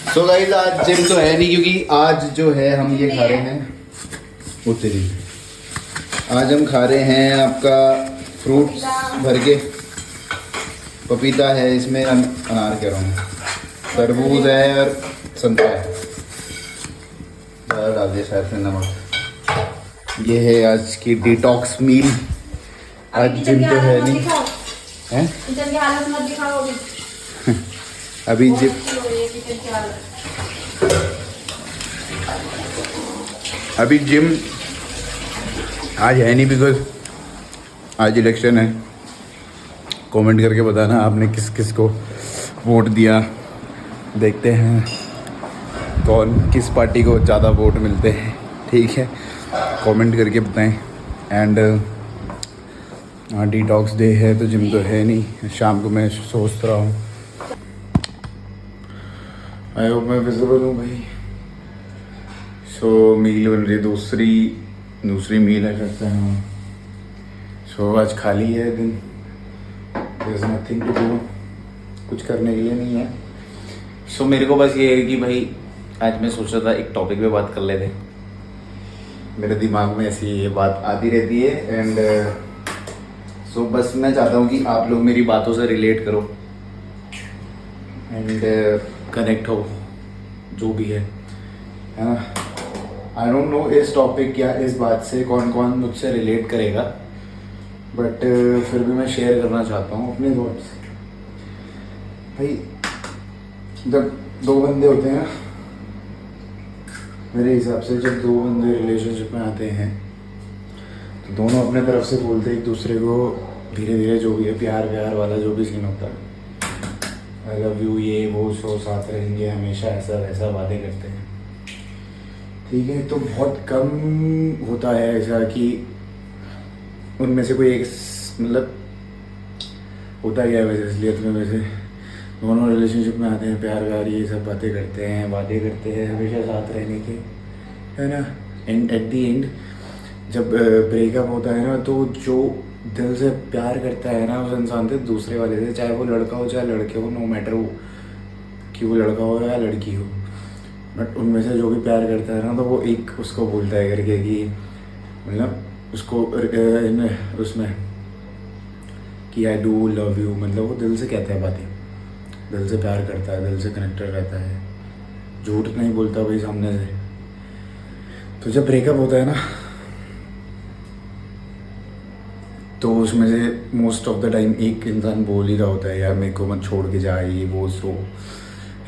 So guys आज gym तो है नहीं क्योंकि आज जो है हम ये खा रहे हैं उतरी। आज हम खा रहे हैं आपका फ्रूट्स भर के। पपीता है इसमें, अनार कह रहा हूँ, तरबूज है और संतरा है। ज़्यादा डाल दिया शायद से नमक। ये है आज की डिटॉक्स मील। आज जिम तो है नहीं हैं? अभी जिम आज है नहीं बिकॉज आज इलेक्शन है। कमेंट करके बताना आपने किस किस को वोट दिया। देखते हैं कौन किस पार्टी को ज़्यादा वोट मिलते हैं। ठीक है, कमेंट करके बताएं। एंड डिटॉक्स डे है तो जिम तो है नहीं। शाम को मैं सोच रहा हूँ, आई होप मैं विजिबल हूँ भाई। सो मील बन रही दूसरी मील है करते हैं। सो आज खाली है दिन, there is nothing to do, कुछ करने के लिए नहीं है। सो मेरे को बस ये है कि भाई आज मैं सोच रहा था एक टॉपिक पे बात कर लेते। मेरे दिमाग में ऐसी ये बात आती रहती है एंड सो बस मैं चाहता हूँ कि आप लोग मेरी बातों से रिलेट करो एंड कनेक्ट हो, जो भी है ना। आई डोंट नो इस टॉपिक या इस बात से कौन कौन मुझसे रिलेट करेगा, बट फिर भी मैं शेयर करना चाहता हूँ अपने थॉट्स। भाई जब दो बंदे होते हैं ना, मेरे हिसाब से जब दो बंदे रिलेशनशिप में आते हैं तो दोनों अपने तरफ से बोलते हैं एक दूसरे को, धीरे धीरे जो भी है प्यार वाला जो भी सीन होता है, आई लव यू, ये वो, सो साथ रहेंगे हमेशा, ऐसा वैसा वादे करते हैं। ठीक है, तो बहुत कम होता है ऐसा कि उनमें से कोई एक, मतलब होता क्या है वैसे असलियत में, वैसे दोनों रिलेशनशिप में आते हैं, प्यार ये सब बातें करते हैं, वादे करते हैं हमेशा साथ रहने के, है ना। एंड एट दी एंड जब ब्रेकअप होता है ना, तो जो दिल से प्यार करता है ना उस इंसान से, दूसरे वाले से, चाहे वो लड़का हो चाहे लड़के हो, नो मैटर वो कि वो लड़का हो या लड़की हो, बट उनमें से जो भी प्यार करता है ना, तो वो एक उसको बोलता है करके कि मतलब उसको उसमें कि आई डू लव यू, मतलब वो दिल से कहता है बातें, दिल से प्यार करता है, दिल से कनेक्टेड रहता है, झूठ नहीं बोलता भाई सामने से। तो जब ब्रेकअप होता है ना, तो उसमें से मोस्ट ऑफ द टाइम एक इंसान बोल ही रहा होता है, यार मेरे को मत छोड़ के जा, ये वो सो,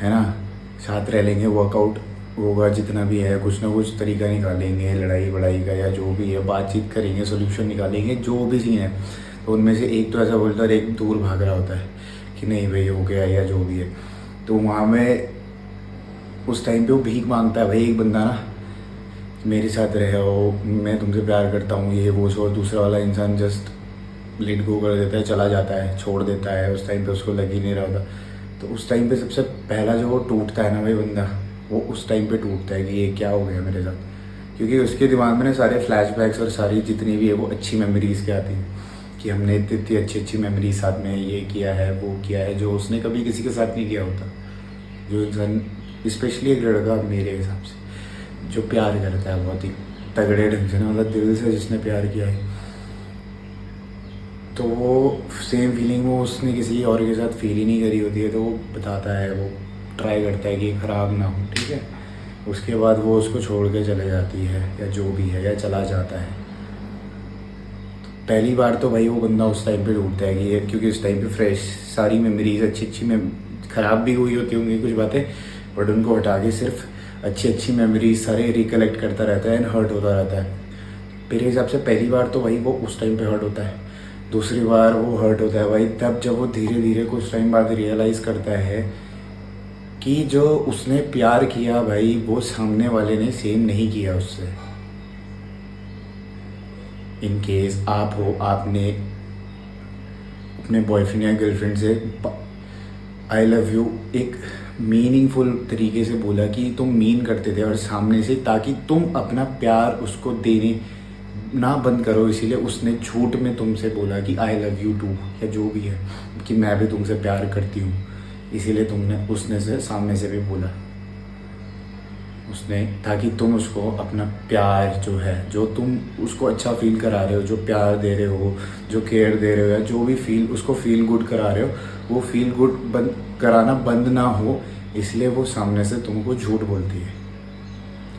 है ना, साथ रह लेंगे, वर्कआउट होगा जितना भी है, कुछ ना कुछ तरीका निकालेंगे लड़ाई वड़ाई का, या जो भी है बातचीत करेंगे, सोल्यूशन निकालेंगे, जो भी सीन है। तो उनमें से एक तो ऐसा बोलता है, एक दूर भाग रहा होता है कि नहीं भाई हो गया या जो भी है। तो वहाँ में उस टाइम पे वो भीख मांगता है भाई एक बंदा ना, मेरे साथ रहो, मैं तुमसे प्यार करता हूँ, ये वो सो। दूसरा वाला इंसान जस्ट लेट गो कर देता है, चला जाता है, छोड़ देता है। उस टाइम पे उसको लग ही नहीं रहा होता। तो उस टाइम पे सबसे पहला जो वो टूटता है ना भाई बंदा, वो उस टाइम पे टूटता है कि ये क्या हो गया मेरे साथ, क्योंकि उसके दिमाग में ना सारे फ्लैशबैक्स और सारी जितनी भी है वो अच्छी मेमोरीज़ क्या आती हैं कि हमने इतनी अच्छी मेमोरी साथ में ये किया है वो किया है, जो उसने कभी किसी के साथ नहीं किया होता। जो इंसान, स्पेशली एक लड़का मेरे हिसाब से जो प्यार करता है बहुत ही तगड़े ढंग से ना, मतलब दिल से जिसने प्यार किया है, तो वो सेम फीलिंग वो उसने किसी और के साथ फील ही नहीं करी होती है, तो वो बताता है, वो ट्राई करता है कि ख़राब ना हो। ठीक है, उसके बाद वो उसको छोड़ के चले जाती है या जो भी है, या चला जाता है। पहली बार तो भाई वो बंदा उस टाइम पे ढूंढता है कि क्योंकि उस टाइम पे फ्रेश सारी मेमोरीज अच्छी में ख़राब भी हुई होती होंगी कुछ बातें, बट उनको हटा के सिर्फ अच्छी मेमोरीज सारे रिकलेक्ट करता रहता है एंड हर्ट होता रहता है। मेरे हिसाब से पहली बार तो भाई वो उस टाइम पे हर्ट होता है, दूसरी बार वो हर्ट होता है भाई तब जब वो धीरे धीरे कुछ टाइम बाद रियलाइज़ करता है कि जो उसने प्यार किया भाई वो सामने वाले ने सेम नहीं किया उससे। इन केस आप हो, आपने अपने बॉयफ्रेंड या गर्लफ्रेंड से आई लव यू एक मीनिंगफुल तरीके से बोला कि तुम मीन करते थे और सामने से, ताकि तुम अपना प्यार उसको देने ना बंद करो, इसीलिए उसने झूठ में तुमसे बोला कि आई लव यू टू, या जो भी है कि मैं भी तुमसे प्यार करती हूँ, इसीलिए तुमने उसने से सामने से भी बोला। उसने, ताकि तुम उसको अपना प्यार जो है, जो तुम उसको अच्छा फील करा रहे हो, जो प्यार दे रहे हो, जो केयर दे रहे हो, या जो भी फील उसको फील गुड करा रहे हो, वो फील गुड बंद कराना बंद ना हो, इसलिए वो सामने से तुमको झूठ बोलती है।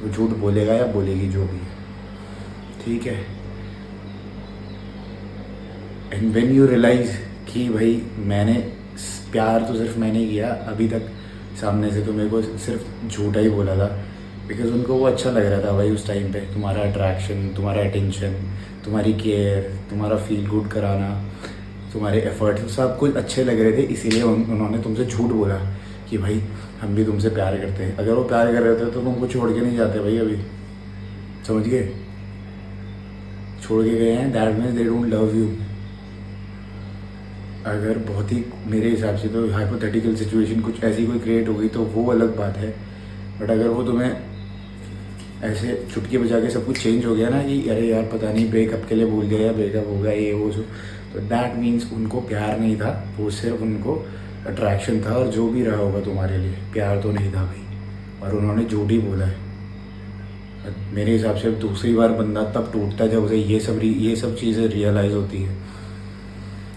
वो झूठ बोलेगा या बोलेगी जो भी है, ठीक है। एंड व्हेन यू रियलाइज कि भाई मैंने प्यार तो सिर्फ मैंने किया, अभी तक सामने से तो मेरे को सिर्फ झूठा ही बोला था, बिकॉज उनको वो अच्छा लग रहा था भाई उस टाइम पे, तुम्हारा अट्रैक्शन, तुम्हारा अटेंशन, तुम्हारी केयर, तुम्हारा फील गुड कराना, तुम्हारे एफर्ट, सब कुछ अच्छे लग रहे थे, इसीलिए उन्होंने तुमसे झूठ बोला कि भाई हम भी तुमसे प्यार करते हैं। अगर वो प्यार कर रहे थे तो तुमको छोड़ के नहीं जाते भाई, अभी समझ गए, छोड़ के गए हैं, that means they don't love you. अगर बहुत ही मेरे हिसाब से तो हाइपोथेटिकल सिचुएशन कुछ ऐसी कोई क्रिएट हो गई तो वो अलग बात है, बट अगर वो तुम्हें ऐसे चुटकी बजा के सब कुछ चेंज हो गया ना कि अरे यार पता नहीं ब्रेकअप के लिए बोल दिया या ब्रेकअप हो गया ये वो जो, तो दैट मीन्स उनको प्यार नहीं था, वो सिर्फ उनको अट्रैक्शन था, और जो भी रहा होगा तुम्हारे लिए प्यार तो नहीं था भाई, और उन्होंने झूठ ही बोला है। मेरे हिसाब से दूसरी बार बंदा तब टूटता है जब उसे ये सब चीज़ें रियलाइज़ होती है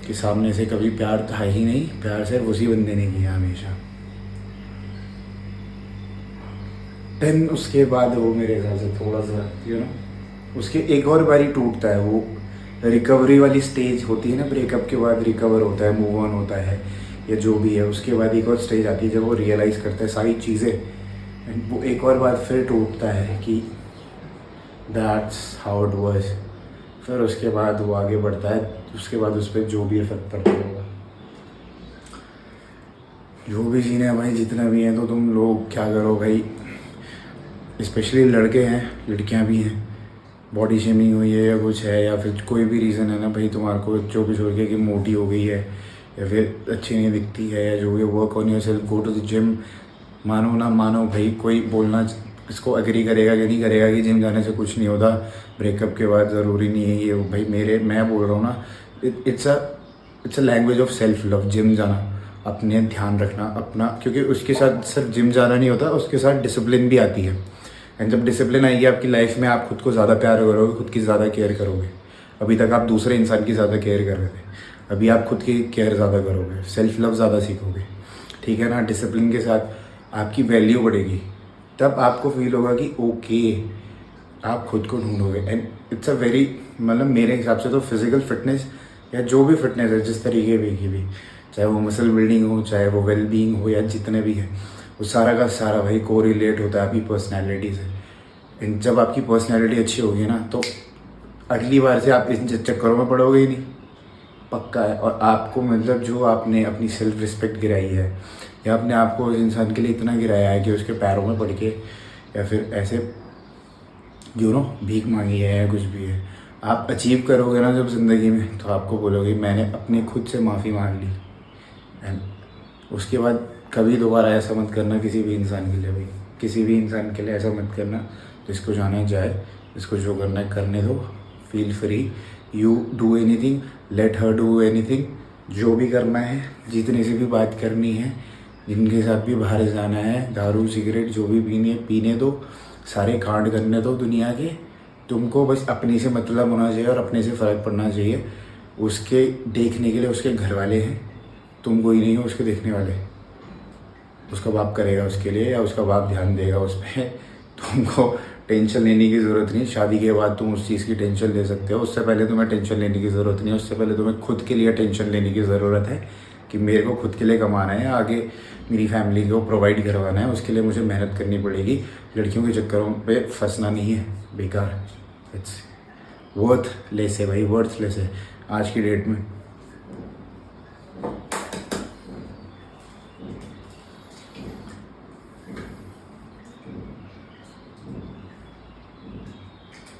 कि सामने से कभी प्यार था ही नहीं, प्यार सिर्फ उसी बंदे ने किया हमेशा। देन उसके बाद वो मेरे हिसाब से थोड़ा सा उसके एक और बारी टूटता है, वो रिकवरी वाली स्टेज होती है ना, ब्रेकअप के बाद रिकवर होता है, मूव ऑन होता है या जो भी है, उसके बाद एक और स्टेज आती है जब वो रियलाइज़ करता है सारी चीज़ें, एंड वो एक और बार फिर टूटता है कि दैट्स हाउ इट वाज। फिर उसके बाद वो आगे बढ़ता है, उसके बाद उस पर जो भी इफेक्ट पड़ता होगा, जो भी सीन है भाई, जितना भी है, तो तुम लोग क्या करो भाई, स्पेशली लड़के हैं, लड़कियां भी हैं, बॉडी शेमिंग हुई है या कुछ है, या फिर कोई भी रीज़न है ना भाई, तुम्हारे को जो भी छोड़ के कि मोटी हो गई है या फिर अच्छी नहीं दिखती है या जो भी, work on yourself, go to the gym. मानो ना मानो भाई, कोई बोलना इसको एग्री करेगा कि नहीं करेगा कि जिम जाने से कुछ नहीं होता, ब्रेकअप के बाद ज़रूरी नहीं है ये भाई, मैं बोल रहा हूँ ना, it's a language of self love, gym जाना, अपने ध्यान रखना अपना, क्योंकि उसके साथ सिर्फ जिम जाना नहीं होता, उसके साथ डिसिप्लिन भी आती है, एंड जब डिसिप्लिन आएगी आपकी लाइफ में, आप खुद को ज़्यादा प्यार करोगे, खुद की ज़्यादा केयर करोगे। अभी तक आप दूसरे इंसान की ज़्यादा केयर कर रहे थे, अभी आप खुद की केयर ज़्यादा करोगे, सेल्फ लव ज़्यादा सीखोगे, ठीक है ना। डिसिप्लिन के साथ आपकी वैल्यू बढ़ेगी, तब आपको फील होगा कि ओके, आप खुद को ढूंढोगे, एंड इट्स अ वेरी, मतलब मेरे हिसाब से तो फिजिकल फिटनेस या जो भी फिटनेस है, जिस तरीके की भी, चाहे वो मसल बिल्डिंग हो, चाहे वो वेल बीइंग हो, या जितने भी है, वो सारा का सारा भाई को रिलेट होता है आपकी पर्सनैलिटी से। एंड जब आपकी पर्सनैलिटी अच्छी होगी ना, तो अगली बार से आप इन चक्करों में पड़ोगे ही नहीं, पक्का है। और आपको मतलब जो आपने अपनी सेल्फ रिस्पेक्ट गिराई है, या अपने आप को उस इंसान के लिए इतना गिराया है कि उसके पैरों में पड़ के, या फिर ऐसे भीख मांगी है या कुछ भी है, आप अचीव करोगे ना जब ज़िंदगी में, तो आपको बोलोगे मैंने अपने खुद से माफ़ी मांग ली। एंड उसके बाद कभी दोबारा ऐसा मत करना किसी भी इंसान के लिए भाई, किसी भी इंसान के लिए ऐसा मत करना। जिसको जाना जाए, जिसको जो करना है करने दो, feel free, you do anything, let her do anything, जो भी करना है, जितनी सी भी बात करनी है, जिनके साथ भी बाहर जाना है, दारू सिगरेट जो भी पीने दो, सारे कांड करने दो दुनिया के। तुमको बस अपने से मतलब होना चाहिए और अपने से फ़र्क पड़ना चाहिए। उसके देखने के लिए उसके घर वाले हैं, तुम कोई नहीं हो उसके देखने वाले। उसका बाप करेगा उसके लिए, या उसका बाप ध्यान देगा उस पर। तुमको टेंशन लेने की ज़रूरत नहीं। शादी के बाद तुम उस चीज़ की टेंशन ले सकते हो, उससे पहले तुम्हें टेंशन लेने की ज़रूरत नहीं है। उससे पहले तुम्हें खुद के लिए टेंशन लेने की ज़रूरत है कि मेरे को खुद के लिए कमाना है, आगे मेरी फैमिली को प्रोवाइड करवाना है, उसके लिए मुझे मेहनत करनी पड़ेगी। लड़कियों के चक्करों पे फंसना नहीं है, बेकार। इट्स वर्थलेस है भाई, वर्थलेस है आज की डेट में।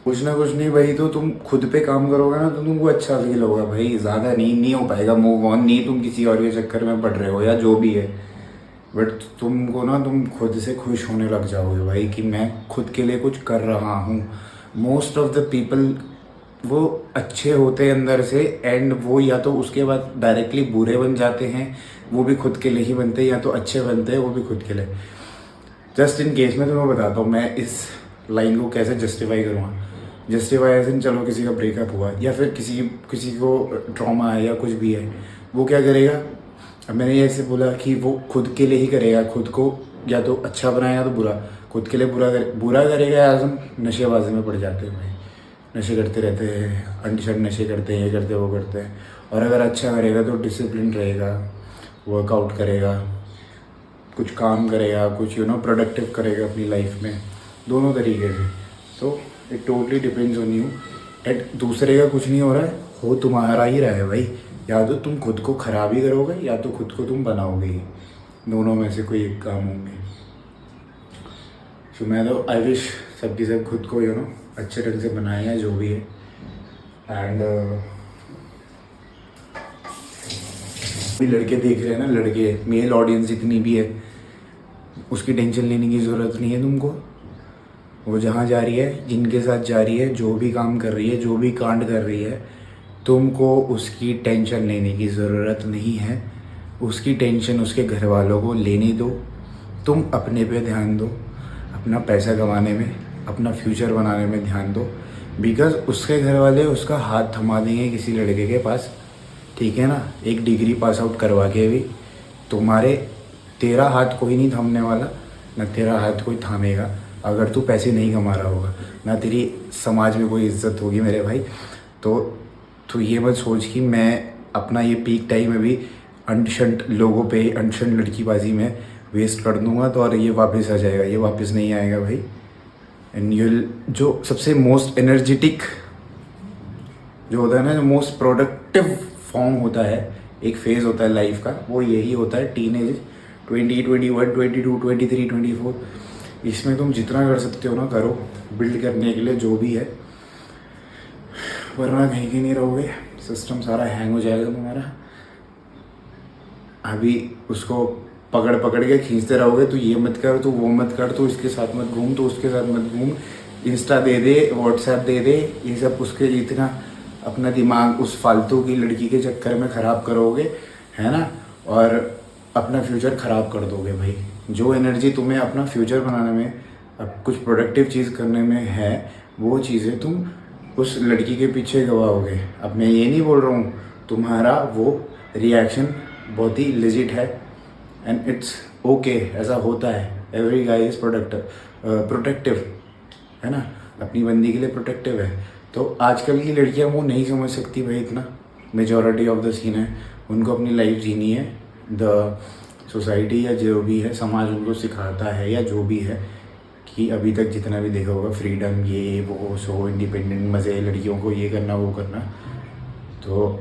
कुछ ना कुछ नहीं भाई, तो तुम खुद पे काम करोगे ना, तो तुमको अच्छा फील होगा भाई। ज़्यादा नहीं हो पाएगा मूव ऑन, नहीं तुम किसी और के चक्कर में पड़ रहे हो या जो भी है, बट तुमको ना, तुम खुद से खुश होने लग जाओगे भाई कि मैं खुद के लिए कुछ कर रहा हूँ। मोस्ट ऑफ द पीपल वो अच्छे होते हैं अंदर से, एंड वो या तो उसके बाद डायरेक्टली बुरे बन जाते हैं, वो भी खुद के लिए ही बनते हैं, या तो अच्छे बनते हैं वो भी खुद के लिए। जस्ट इन केस मैं तुम्हें बताता हूँ मैं इस लाइन को कैसे जस्टिफाई करूँगा। जस्टिफाई एज इन, चलो किसी का ब्रेकअप हुआ या फिर किसी को ट्रॉमा है या कुछ भी है, वो क्या करेगा। अब मैंने ये ऐसे बोला कि वो खुद के लिए ही करेगा, खुद को या तो अच्छा बनाएगा या तो बुरा, खुद के लिए बुरा करेगा या हम नशेबाजी में पड़ जाते हैं भाई, नशे करते रहते हैं, अंटशट नशे करते हैं, ये करते हैं वो करते हैं। और अगर अच्छा करेगा तो डिसिप्लिन रहेगा, वर्कआउट करेगा, कुछ काम करेगा, कुछ प्रोडक्टिव करेगा अपनी लाइफ में, दोनों तरीके से। तो it totally depends on you. एट दूसरे का कुछ नहीं हो रहा है, हो तुम्हारा ही रहा है भाई। या तो तुम खुद को ख़राब ही करोगे या तो खुद को तुम बनाओगे ही, दोनों में से कोई एक काम होंगे। तो मैं तो आई विश सबकी सब खुद को अच्छे ढंग से बनाए जो भी है। एंड भी लड़के देख रहे हैं ना, लड़के मेल ऑडियंस जितनी भी है उसकी टेंशन लेने की ज़रूरत नहीं है तुमको। वो जहाँ जा रही है, जिनके साथ जा रही है, जो भी काम कर रही है, जो भी कांड कर रही है, तुमको उसकी टेंशन लेने की ज़रूरत नहीं है। उसकी टेंशन उसके घर वालों को लेने दो, तुम अपने पे ध्यान दो, अपना पैसा कमाने में, अपना फ्यूचर बनाने में ध्यान दो। बिकॉज़ उसके घर वाले उसका हाथ थमा देंगे किसी लड़के के पास, ठीक है ना, एक डिग्री पास आउट करवा के भी। तेरा हाथ कोई नहीं थामने वाला, ना तेरा हाथ कोई थामेगा अगर तू पैसे नहीं कमा रहा होगा, ना तेरी समाज में कोई इज्जत होगी मेरे भाई। तो ये मत सोच कि मैं अपना ये पीक टाइम अभी अनशंट लोगों पे, अनशंट लड़कीबाजी में वेस्ट कर दूंगा तो और ये वापस आ जाएगा, ये वापस नहीं आएगा भाई। एंड यू जो सबसे मोस्ट एनर्जेटिक जो होता है ना, जो मोस्ट प्रोडक्टिव फॉर्म होता है, एक फेज़ होता है लाइफ का, वो यही होता है टीनेज, 20, 21, 22, 23, 24। इसमें तुम जितना कर सकते हो ना करो, बिल्ड करने के लिए जो भी है, वरना कहीं के नहीं रहोगे, सिस्टम सारा हैंग हो जाएगा तुम्हारा। अभी उसको पकड़ के खींचते रहोगे, तो ये मत कर, तो वो मत कर, तो इसके साथ मत घूम, तो उसके साथ मत घूम, इंस्टा दे दे, व्हाट्सएप दे दे, ये सब उसके इतना अपना दिमाग उस फालतू की लड़की के चक्कर में ख़राब करोगे, है ना, और अपना फ्यूचर ख़राब कर दोगे भाई। जो एनर्जी तुम्हें अपना फ्यूचर बनाने में, अब कुछ प्रोडक्टिव चीज़ करने में है, वो चीज़ें तुम उस लड़की के पीछे गवाओगे। अब मैं ये नहीं बोल रहा हूँ, तुम्हारा वो रिएक्शन बहुत ही लेजिट है एंड इट्स ओके, ऐसा होता है। एवरी गाय इज़ प्रोटेक्टिव, है ना, अपनी बंदी के लिए प्रोटेक्टिव है। तो आजकल की लड़कियां वो नहीं समझ सकती भाई इतना, मेजॉरिटी ऑफ द सीन है, उनको अपनी लाइफ जीनी है। द सोसाइटी या जो भी है, समाज उनको सिखाता है या जो भी है कि अभी तक जितना भी देखा होगा, फ्रीडम, ये वो, सो इंडिपेंडेंट, मज़े, लड़कियों को ये करना वो करना, तो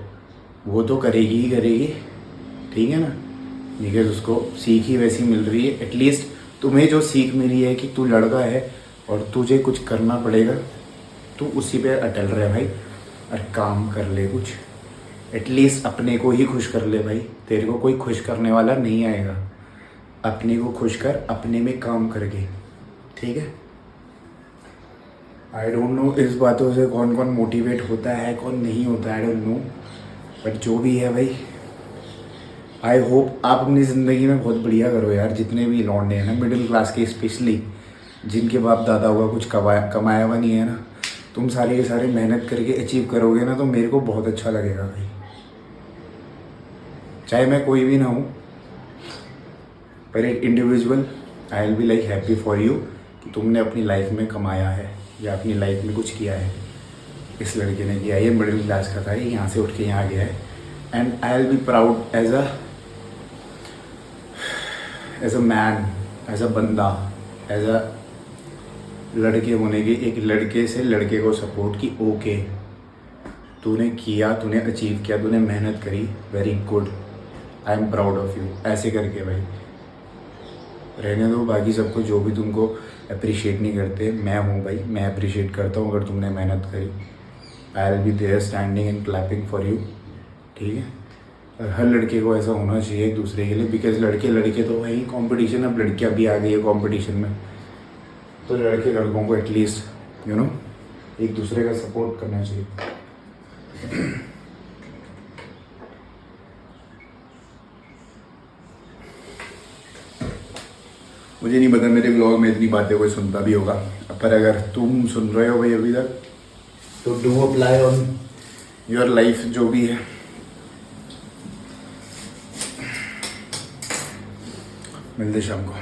वो तो करेगी ही करेगी, ठीक है ना, बिकॉज उसको सीख ही वैसी मिल रही है। एटलीस्ट तुम्हें जो सीख मिली है कि तू लड़का है और तुझे कुछ करना पड़ेगा, तू उसी पे अटल रहे भाई, और काम कर ले कुछ, एटलीस्ट अपने को ही खुश कर ले भाई। तेरे को कोई खुश करने वाला नहीं आएगा, अपने को खुश कर अपने में काम करके, ठीक है। आई डोंट नो इस बातों से कौन कौन मोटिवेट होता है, कौन नहीं होता, आई डोंट नो, बट जो भी है भाई, आई होप आप अपनी ज़िंदगी में बहुत बढ़िया करो यार। जितने भी लौंडे हैं ना, मिडिल क्लास के स्पेशली, जिनके बाप दादा हुआ कुछ कमाया हुआ नहीं है ना, तुम सारे के सारे मेहनत करके अचीव करोगे ना, तो मेरे को बहुत अच्छा लगेगा भाई। चाहे मैं कोई भी ना हूँ, पर एक individual, I will be like happy for you कि तुमने अपनी लाइफ में कमाया है या अपनी लाइफ में कुछ किया है। इस लड़के ने किया, ये मिडिल क्लास का था, ये यहाँ से उठ के यहाँ गया है, and I will be proud as a man, as a बंदा, एज अ लड़के होने की, एक लड़के से लड़के को सपोर्ट की, ओके तूने किया, तूने अचीव किया, तूने मेहनत करी, very good, I am proud of you. ऐसे करके भाई रहने दो बाकी सबको, जो भी तुमको अप्रिशिएट नहीं करते, मैं हूँ भाई, मैं अप्रिशिएट करता हूँ अगर तुमने मेहनत करी। I will be there standing and clapping for you, ठीक है। और हर लड़के को ऐसा होना चाहिए एक दूसरे के लिए, बिकॉज लड़के तो वही कंपटीशन, अब लड़कियाँ भी आ गई है कंपटीशन में, तो लड़के लड़कों को एटलीस्ट एक दूसरे का सपोर्ट करना चाहिए। मुझे नहीं पता मेरे ब्लॉग में इतनी बातें कोई सुनता भी होगा, पर अगर तुम सुन रहे हो भाई अभी तक तो do apply on your life जो भी है। मिलते शाम को,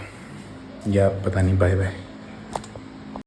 या पता नहीं, बाय बाय।